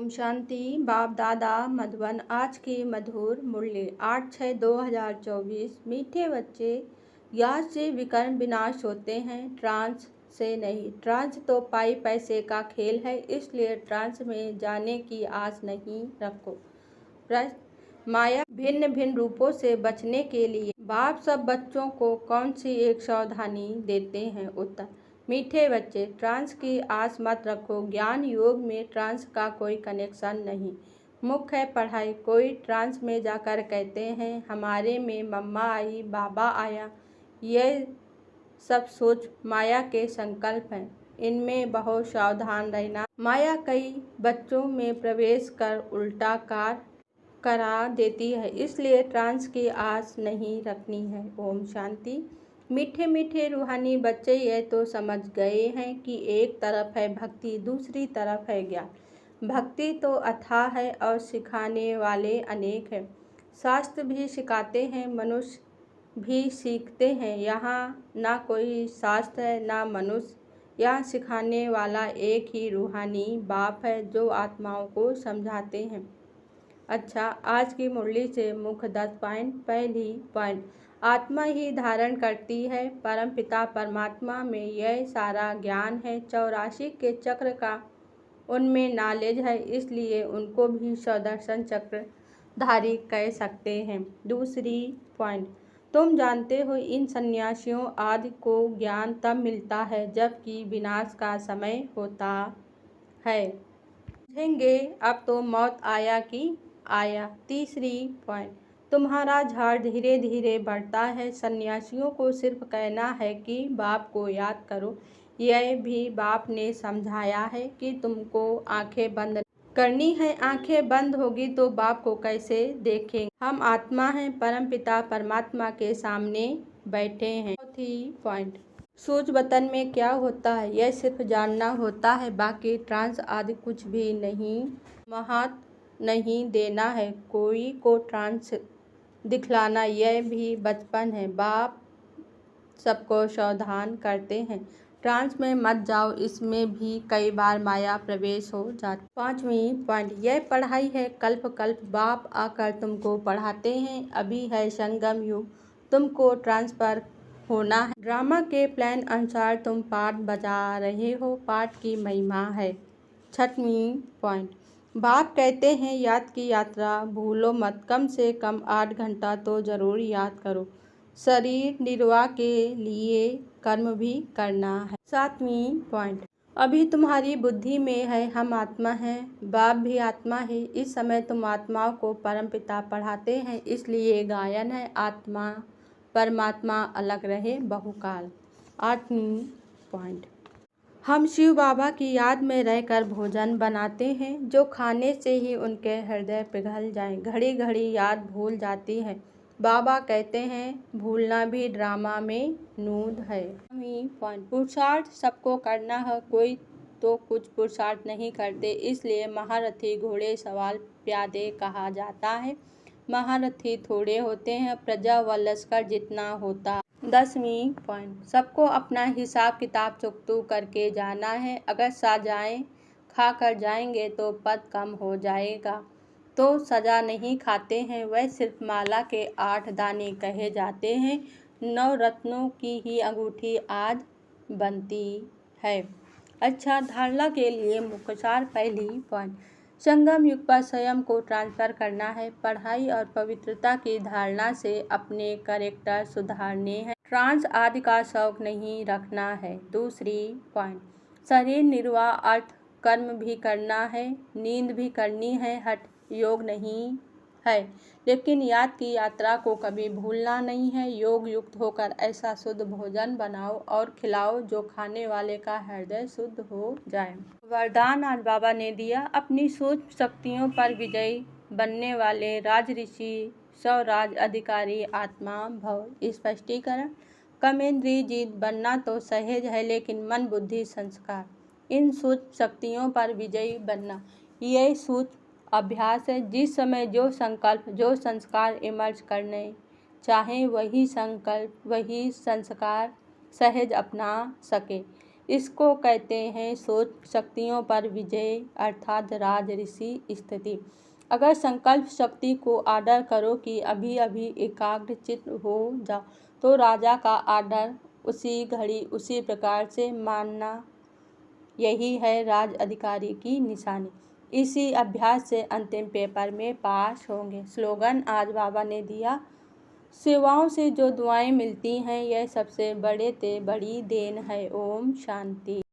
ओम शांति। बाप दादा मधुबन। आज की मधुर मुरली 8/6/2024। मीठे बच्चे, याद से विकर्म विनाश होते हैं, ट्रांस से नहीं। ट्रांस तो पाई पैसे का खेल है, इसलिए ट्रांस में जाने की आस नहीं रखो। प्रश्न, माया भिन्न भिन्न रूपों से बचने के लिए बाप सब बच्चों को कौन सी एक सावधानी देते हैं? उत्तर, मीठे बच्चे, ट्रांस की आस मत रखो। ज्ञान योग में ट्रांस का कोई कनेक्शन नहीं। मुख्य है पढ़ाई। कोई ट्रांस में जाकर कहते हैं हमारे में मम्मा आई, बाबा आया। ये सब सोच माया के संकल्प हैं, इनमें बहुत सावधान रहना। माया कई बच्चों में प्रवेश कर उल्टा कार्य करा देती है, इसलिए ट्रांस की आस नहीं रखनी है। ओम शांति। मीठे मीठे रूहानी बच्चे ये तो समझ गए हैं कि एक तरफ है भक्ति, दूसरी तरफ है ज्ञान। भक्ति तो अथाह है और सिखाने वाले अनेक हैं। शास्त्र भी सिखाते हैं, मनुष्य भी सीखते हैं। यहाँ ना कोई शास्त्र है ना मनुष्य, यहाँ सिखाने वाला एक ही रूहानी बाप है जो आत्माओं को समझाते हैं। अच्छा, आज की मुरली से मुख्य 10 पॉइंट। पहली पॉइंट, आत्मा ही धारण करती है। परमपिता परमात्मा में यह सारा ज्ञान है। 84 के चक्र का उनमें नॉलेज है, इसलिए उनको भी सौदर्शन चक्रधारी कह सकते हैं। दूसरी पॉइंट, तुम जानते हो इन सन्यासियों आदि को ज्ञान तब मिलता है जबकि विनाश का समय होता है। समझेंगे अब तो मौत आया कि आया। तीसरी पॉइंट, तुम्हारा झाड़ धीरे धीरे बढ़ता है। सन्यासियों को सिर्फ कहना है कि बाप को याद करो। यह भी बाप ने समझाया है कि तुमको आंखें बंद करनी है। आंखें बंद होगी तो बाप को कैसे देखेंगे? हम आत्मा हैं, परमपिता परमात्मा के सामने बैठे हैं। चौथी पॉइंट, सूझ बतन में क्या होता है यह सिर्फ जानना होता है, बाकी ट्रांस आदि कुछ भी नहीं। महत्व नहीं देना है कोई को ट्रांस दिखलाना, यह भी बचपन है। बाप सबको सावधान करते हैं, ट्रांस में मत जाओ, इसमें भी कई बार माया प्रवेश हो जाती। पांचवी पॉइंट, यह पढ़ाई है कल्प कल्प। बाप आकर तुमको पढ़ाते हैं। अभी है संगम युग, तुमको ट्रांसफर होना है। ड्रामा के प्लान अनुसार तुम पाठ बजा रहे हो, पाठ की महिमा है। छठवीं पॉइंट, बाप कहते हैं याद की यात्रा भूलो मत, कम से कम 8 घंटा तो जरूर याद करो। शरीर निर्वाह के लिए कर्म भी करना है। सातवीं पॉइंट, अभी तुम्हारी बुद्धि में है हम आत्मा हैं, बाप भी आत्मा है। इस समय तुम आत्माओं को परमपिता पढ़ाते हैं, इसलिए गायन है आत्मा परमात्मा अलग रहे बहुकाल। आठवीं पॉइंट, हम शिव बाबा की याद में रहकर भोजन बनाते हैं, जो खाने से ही उनके हृदय पिघल जाए। घड़ी घड़ी याद भूल जाती है। बाबा कहते हैं भूलना भी ड्रामा में नूद है। नौवीं पॉइंट, पुरुषार्थ सबको करना है, कोई तो कुछ पुरुषार्थ नहीं करते, इसलिए महारथी घोड़े सवार प्यादे कहा जाता है। महारथी थोड़े होते हैं, प्रजा व लश्कर जितना होता। 10वीं पॉइंट, सबको अपना हिसाब किताब चुकतू करके जाना है। अगर सजाएं खा कर जाएंगे तो पद कम हो जाएगा। तो सजा नहीं खाते हैं, वह सिर्फ माला के 8 दाने कहे जाते हैं। 9 रत्नों की ही अंगूठी आज बनती है। अच्छा, धारणा के लिए मुख्य सार। पहली पॉइंट, संगम युग पर स्वयं को ट्रांसफर करना है। पढ़ाई और पवित्रता की धारणा से अपने कैरेक्टर सुधारने हैं, ट्रांस आदि का शौक नहीं रखना है। दूसरी पॉइंट, शरीर निर्वाह अर्थ कर्म भी करना है, नींद भी करनी है, हठ योग नहीं है, लेकिन याद की यात्रा को कभी भूलना नहीं है। योग युक्त होकर ऐसा शुद्ध भोजन बनाओ और खिलाओ जो खाने वाले का हृदय शुद्ध हो जाए। वरदान आज बाबा ने दिया, अपनी सूक्ष्म शक्तियों पर विजयी बनने वाले राज ऋषि स्वराज अधिकारी आत्मा भव। स्पष्टीकरण, कर्मेंद्रिय जीत बनना तो सहज है, लेकिन मन बुद्धि संस्कार इन सूक्ष्म शक्तियों पर विजयी बनना यह सूक्ष्म अभ्यास है। जिस समय जो संकल्प जो संस्कार इमर्ज करने चाहें, वही संकल्प वही संस्कार सहज अपना सके। इसको कहते हैं सोच शक्तियों पर विजय अर्थात राज ऋषि स्थिति। अगर संकल्प शक्ति को आर्डर करो कि अभी अभी एकाग्रचित्त हो जाओ, तो राजा का आर्डर उसी घड़ी उसी प्रकार से मानना, यही है राज अधिकारी की निशानी। इसी अभ्यास से अंतिम पेपर में पास होंगे। स्लोगन आज बाबा ने दिया, सेवाओं से जो दुआएं मिलती हैं यह सबसे बड़ी देन है। ओम शांति।